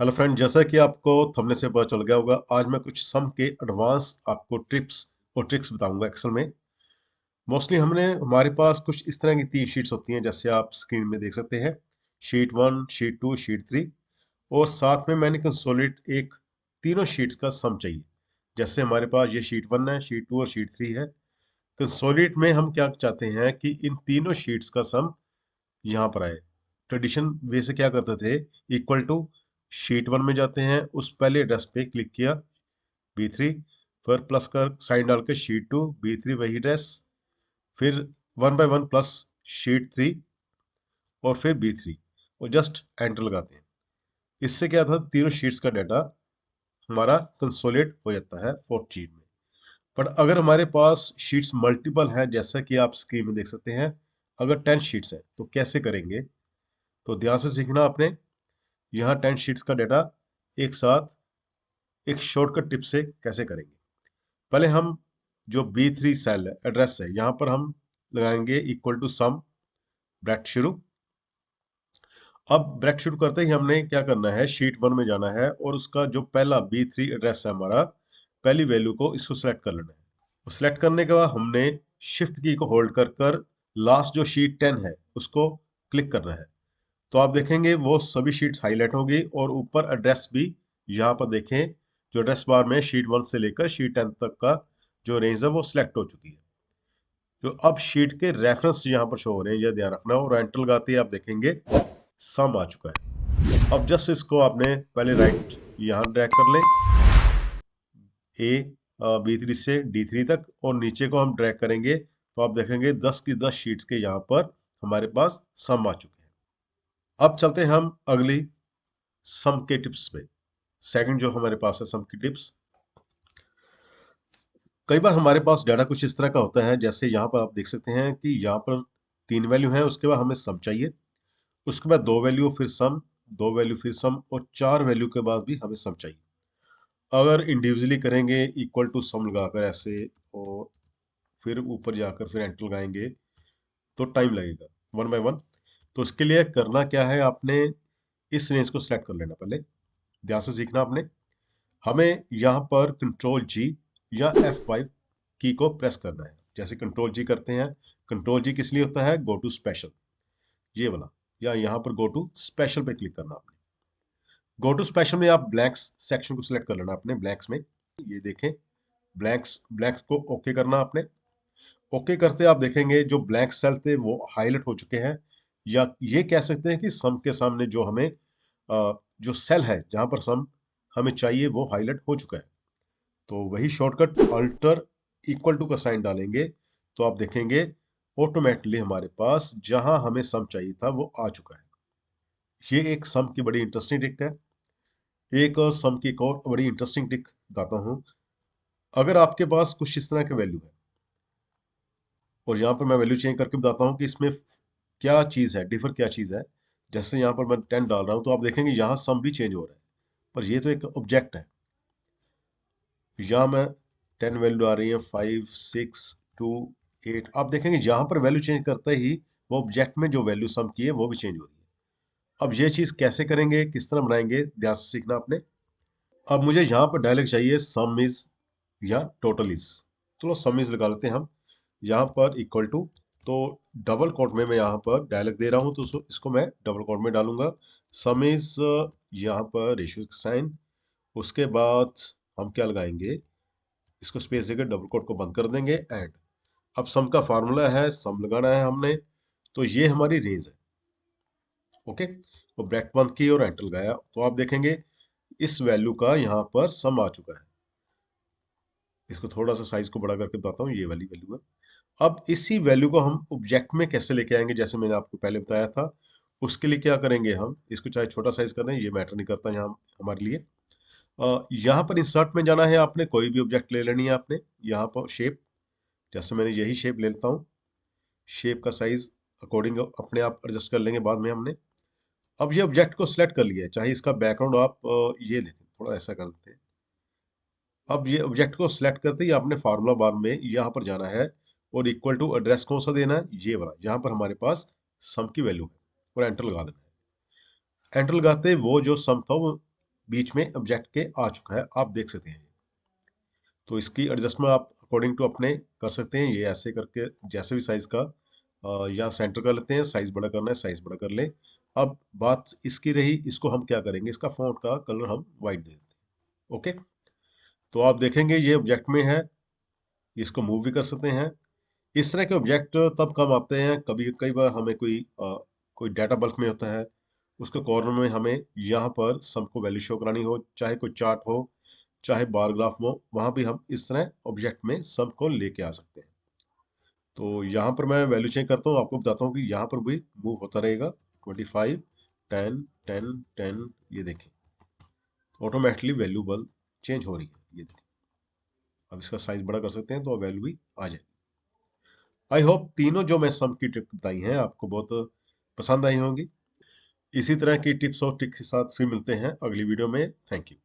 Hello friend, जैसा कि आपको थंबनेल से पता चल गया होगा, आज मैं कुछ सम के एडवांस आपको टिप्स और ट्रिक्स बताऊंगा एक्सेल में। मोस्टली हमारे पास कुछ इस तरह की 3 शीट्स होती हैं, जैसे आप स्क्रीन में देख सकते हैं। Sheet 1, sheet 2, sheet 3। और साथ में मैंने कंसोलिडेट एक तीनों शीट्स का सम चाहिए। जैसे हमारे पास ये शीट 1 है, शीट 2 और शीट 3 है। कंसोलिडेट में हम क्या चाहते हैं कि इन तीनों शीट्स का सम यहाँ पर आए। ट्रेडिशन वे से क्या करते थे, इक्वल टू शीट 1 में जाते हैं, उस पहले एड्रेस पे क्लिक किया B3, फिर प्लस कर साइन डाल के शीट 2 B3 वही एड्रेस, फिर 1 बाय 1 प्लस शीट 3 और फिर B3 और जस्ट एंटर लगाते हैं। इससे क्या था, तीनों शीट्स का डाटा हमारा कंसोलिडेट हो जाता है 4th शीट में। पर अगर हमारे पास शीट्स मल्टीपल है, जैसा कि आप स्क्रीन में देख सकते हैं, अगर 10 शीट्स है तो कैसे करेंगे। तो ध्यान से सीखना आपने। यहाँ 10 शीट्स का डाटा एक साथ एक शॉर्टकट टिप से कैसे करेंगे। पहले हम जो B3 सेल है, एड्रेस है, यहाँ पर हम लगाएंगे इक्वल टू सम, ब्रैकेट शुरू। अब ब्रैकेट शुरू करते ही हमने क्या करना है, शीट 1 में जाना है और उसका जो पहला B3 एड्रेस है हमारा, पहली वैल्यू को इसको सिलेक्ट कर लेना है। सिलेक्ट करने के बाद हमने शिफ्ट की को होल्ड कर कर लास्ट जो शीट 10 है उसको क्लिक करना है। तो आप देखेंगे वो सभी शीट्स हाईलाइट होंगी और ऊपर एड्रेस भी यहाँ पर देखें, जो एड्रेस बार में शीट 1 से लेकर शीट 10 तक का जो रेंज है वो सिलेक्ट हो चुकी है। जो अब शीट के रेफरेंस यहाँ पर शो हो रहे हैं, यह ध्यान रखना। और एंटर लगाते ही आप देखेंगे सम आ चुका है। अब जस्ट इसको आपने पहले राइट यहाँ ड्रैग कर लें, ए B3 से D3 तक, और नीचे को हम ड्रैग करेंगे तो आप देखेंगे 10 की 10 शीट्स के यहाँ पर हमारे पास सम आ चुके हैं। अब चलते हैं हम अगली सम के टिप्स पे। सेकंड जो हमारे पास है सम की टिप्स। कई बार हमारे पास डाटा कुछ इस तरह का होता है, जैसे यहाँ पर आप देख सकते हैं कि यहाँ पर 3 वैल्यू है, उसके बाद हमें सम चाहिए, उसके बाद 2 वैल्यू फिर सम, 2 वैल्यू फिर सम, और 4 वैल्यू के बाद भी हमें सम चाहिए। अगर इंडिविजुअली करेंगे इक्वल टू सम लगाकर ऐसे, और फिर ऊपर जाकर फिर एंटर लगाएंगे तो टाइम लगेगा 1 बाय 1। तो इसके लिए करना क्या है, आपने इस रेंज को सिलेक्ट कर लेना। पहले ध्यान से सीखना आपने। हमें यहाँ पर Ctrl+G या F5 की को प्रेस करना है। जैसे Ctrl+G करते हैं, Ctrl+G किस लिए होता है, गो टू स्पेशल, ये वाला, या यहाँ पर गो टू स्पेशल पे क्लिक करना आपने। गो टू स्पेशल में आप ब्लैंक्स सेक्शन को सिलेक्ट कर लेना अपने, ब्लैंक्स में ये देखें, ब्लैंक्स ब्लैंक्स को ओके करना आपने। ओके करते आप देखेंगे जो ब्लैंक सेल थे वो हाईलाइट हो चुके हैं, या ये कह सकते हैं कि सम के सामने जो हमें जो सेल है जहां पर सम हमें चाहिए वो हाईलाइट हो चुका है। तो वही शॉर्टकट अल्टर इक्वल टू का साइन डालेंगे तो आप देखेंगे ऑटोमेटिकली हमारे पास जहां हमें सम चाहिए था वो आ चुका है। ये एक सम की बड़ी इंटरेस्टिंग ट्रिक है। एक सम की एक और बड़ी इंटरेस्टिंग ट्रिक बताता हूँ। अगर आपके पास कुछ इस तरह के वैल्यू है, और यहाँ पर मैं वैल्यू चेंज करके बताता हूँ कि इसमें क्या चीज़ है, डिफर क्या चीज़ है। जैसे यहाँ पर मैं 10 डाल रहा हूँ तो आप देखेंगे यहाँ सम भी चेंज हो रहा है, पर ये तो एक ऑब्जेक्ट है। यहाँ मैं 10 वैल्यू आ रही है, 5, 6, 2, 8। आप देखेंगे यहाँ पर वैल्यू चेंज करते ही वो ऑब्जेक्ट में जो वैल्यू सम की है वो भी चेंज हो रही है। अब ये चीज़ कैसे करेंगे, किस तरह बनाएंगे, ध्यान से सीखना आपने। अब मुझे यहाँ पर डायलॉग चाहिए सम इज या टोटल इज। चलो सम इज लगा लेते हैं हम। यहाँ पर इक्वल टू, तो डबल कोट में मैं यहाँ पर डायलॉग दे रहा हूँ तो इसको मैं डबल कोट में डालूंगा। सम इज, यहाँ पर रेशियो साइन, उसके बाद हम क्या लगाएंगे, इसको स्पेस देकर डबल कोट को बंद कर देंगे एंड। अब सम का फार्मूला है, सम लगाना है हमने, तो ये हमारी रेंज है। ओके, तो ब्रैकेट बंद की और एंटर लगाया तो आप देखेंगे इस वैल्यू का यहाँ पर सम आ चुका है। इसको थोड़ा सा साइज को बड़ा करके बताता हूँ, ये वाली वैल्यू है। अब इसी वैल्यू को हम ऑब्जेक्ट में कैसे लेके आएंगे, जैसे मैंने आपको पहले बताया था। उसके लिए क्या करेंगे, हम इसको चाहे छोटा साइज कर रहे हैं, ये मैटर नहीं करता यहाँ हमारे लिए। यहाँ पर इंसर्ट में जाना है, आपने कोई भी ऑब्जेक्ट ले लेनी है आपने। यहाँ पर शेप, जैसे मैंने यही शेप ले लेता हूँ। शेप का साइज अकॉर्डिंग अपने आप एडजस्ट कर लेंगे बाद में हमने। अब ये ऑब्जेक्ट को सिलेक्ट कर लिया है, चाहे इसका बैकग्राउंड आप ये देखें, थोड़ा ऐसा कर देते हैं। अब ये ऑब्जेक्ट को सिलेक्ट करते ही आपने फार्मूला बार में यहाँ पर जाना है और इक्वल टू एड्रेस कौन सा देना है, ये वाला, यहाँ पर हमारे पास सम की वैल्यू है, और एंटर लगा देना है। एंटर लगाते वो जो सम था वो बीच में ऑब्जेक्ट के आ चुका है, आप देख सकते हैं। तो इसकी एडजस्टमेंट आप अकॉर्डिंग टू अपने कर सकते हैं, ये ऐसे करके जैसे भी साइज का यहाँ सेंटर कर लेते हैं, साइज बड़ा करना है साइज बड़ा कर लें। अब बात इसकी रही, इसको हम क्या करेंगे, इसका फॉन्ट का कलर हम वाइट दे देते हैं। ओके, तो आप देखेंगे ये ऑब्जेक्ट में है, इसको मूव भी कर सकते हैं। इस तरह के ऑब्जेक्ट तब काम आते हैं, कभी कई बार हमें कोई डाटा बल्क में होता है, उसके कॉर्नर में हमें यहाँ पर सम को वैल्यू शो करानी हो, चाहे कोई चार्ट हो चाहे बार ग्राफ हो, वहां भी हम इस तरह ऑब्जेक्ट में सम को लेके आ सकते हैं। तो यहाँ पर मैं वैल्यू चेंज करता हूँ, आपको बताता हूँ कि यहाँ पर भी मूव होता रहेगा। 25, 10, 10, 10, ये देखें ऑटोमेटिकली वैल्यू बल चेंज हो रही है, ये देखें। अब इसका साइज बड़ा कर सकते हैं तो वैल्यू भी आ जाएगी। आई होप तीनों जो मैं सम की ट्रिक बताई हैं आपको बहुत पसंद आई होंगी। इसी तरह की टिप्स और ट्रिक्स के साथ फिर मिलते हैं अगली वीडियो में। Thank you.